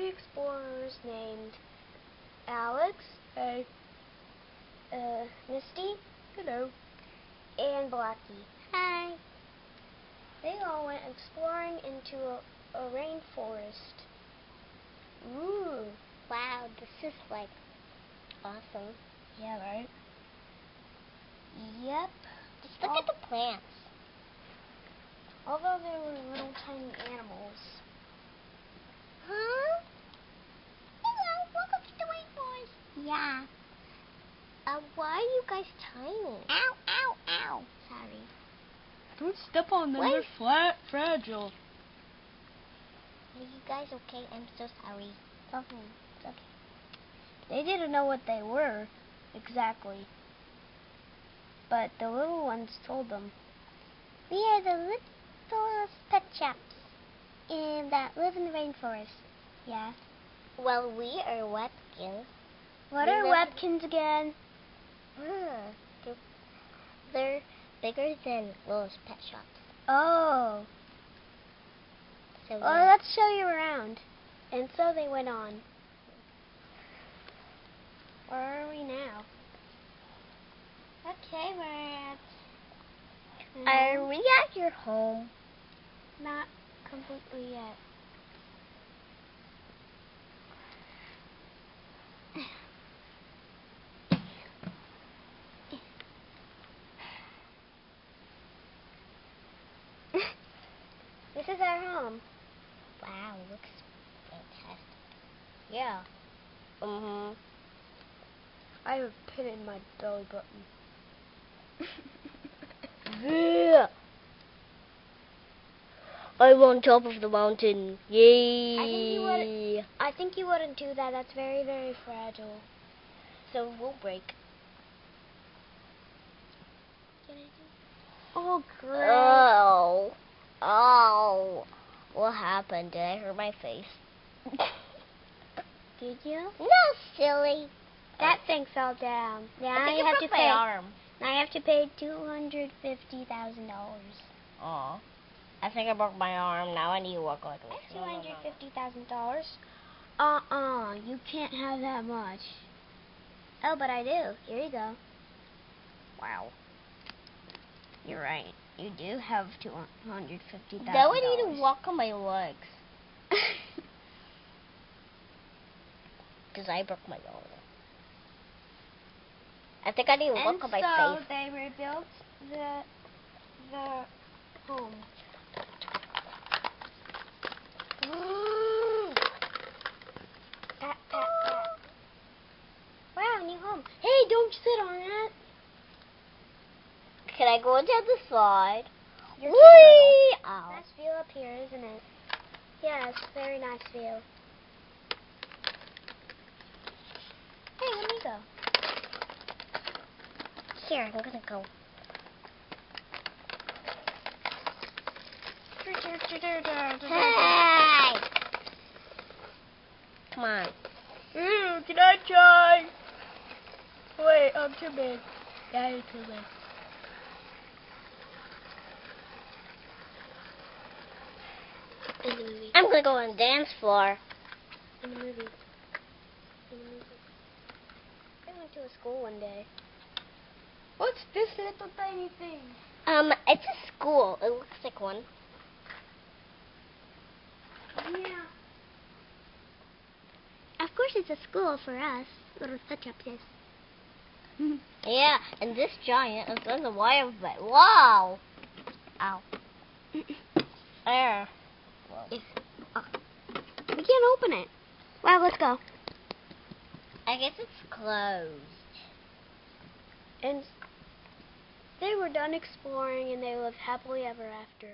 three explorers named Alex, Hey. Misty, Hello. and Blackie. Hi. They all went exploring into a rainforest. Ooh. Wow, this is like awesome. Yeah, right? Yep. Just look at the plants. Although they were little tiny animals. Huh? Hello, welcome to the rainforest. Yeah. Why are you guys tiny? Ow, ow, ow. Sorry. Don't step on them. What? They're flat, fragile. Are you guys okay? I'm so sorry. It's okay. They didn't know what they were exactly, but the little ones told them. We are the littlest pet shops that live in the rainforest. Yeah. Well, we are Webkinz. What We are live- Webkinz again? They're bigger than Littlest pet shops. Oh. So Well, let's show you around. And so they went on. Where are we now? Okay, we're at... Are we at your home? Not completely yet. This is our home. Wow, looks fantastic. Yeah. Mm-hmm. I have a pin in my belly button. Yeah. I'm on top of the mountain. Yay! I think you wouldn't do that. That's very, very fragile. So we'll break. Oh, great. Oh. Oh. What happened? Did I hurt my face? Did you? No, silly. That thing fell down. I Now think you I have broke to my pay. arm. Now you have to pay $250,000. Aw. I think I broke my arm. Now I need to walk like this. $250,000. You can't have that much. Oh, but I do. Here you go. Wow. You're right. You do have $250,000. Now I need to walk on my legs. Because I broke my arm. I think I need to walk on my so face. they rebuilt the home. Pat, pat, pat. Wow, new home. Hey, don't sit on it. Can I go into the slide? You're Whee! Ow. Nice view up here, isn't it? Yeah, it's a very nice view. Hey, let me go. Here, I'm gonna go. Hey! Come on. Can I try? Wait, I'm too big. Yeah, you're too big. In the movie. I'm gonna go on the dance floor. In the movie. In the movie. I went to a school one day. What's this little tiny thing? It's a school. It looks like one. Yeah. Of course it's a school for us. Little touch up this. Yeah, and this giant is on the wire bed. Wow! Ow. There. We can't open it. Well, let's go. I guess it's closed. And they were done exploring and they lived happily ever after.